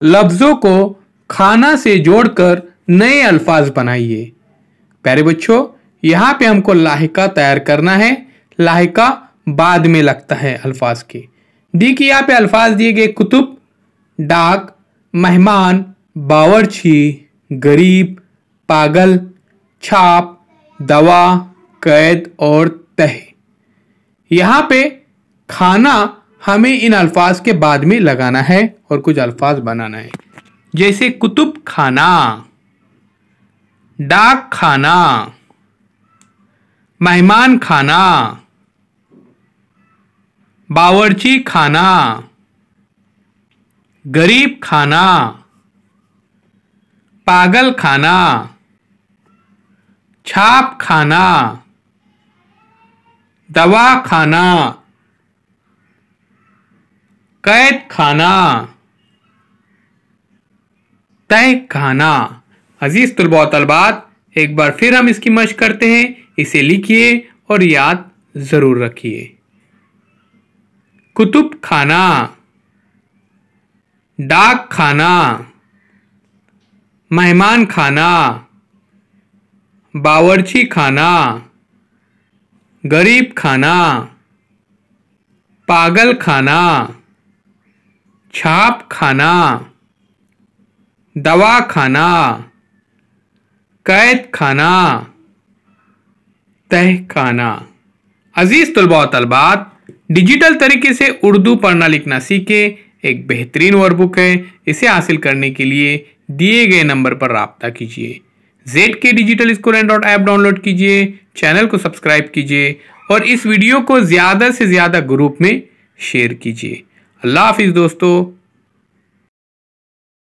लफ्जों को खाना से जोड़कर नए अल्फाज बनाइए। प्यारे बच्चों, यहाँ पे हमको लाहिका तैयार करना है। लाहिका बाद में लगता है अल्फाज के। देखिए यहाँ पे अल्फाज दिए गए कुतुब, डाक, मेहमान, बावर्ची, गरीब, पागल, छाप, दवा, कैद और तह। यहाँ पे खाना हमें इन अल्फाज के बाद में लगाना है और कुछ अल्फाज बनाना है, जैसे कुतुब खाना, डाक खाना, मेहमान खाना, बावर्ची खाना, गरीब खाना, पागल खाना, छाप खाना, दवा खाना, कैद खाना, तह खाना। अजीज तुलबा तलबात, एक बार फिर हम इसकी मशक करते हैं। इसे लिखिए और याद जरूर रखिए। कुतुब खाना, डाक खाना, मेहमान खाना, बावर्ची खाना, गरीब खाना, पागल खाना, छाप खाना, दवा खाना, कैद खाना, तह खाना। अजीज तुलबा तलबात, डिजिटल तरीके से उर्दू पढ़ना लिखना सीखे एक बेहतरीन वर्कबुक है। इसे हासिल करने के लिए दिए गए नंबर पर राब्ता कीजिए। ZK digital school Android app download कीजिए, चैनल को सब्सक्राइब कीजिए और इस वीडियो को ज़्यादा से ज़्यादा ग्रुप में शेयर कीजिए। अल्लाह हाफिज़ दोस्तों।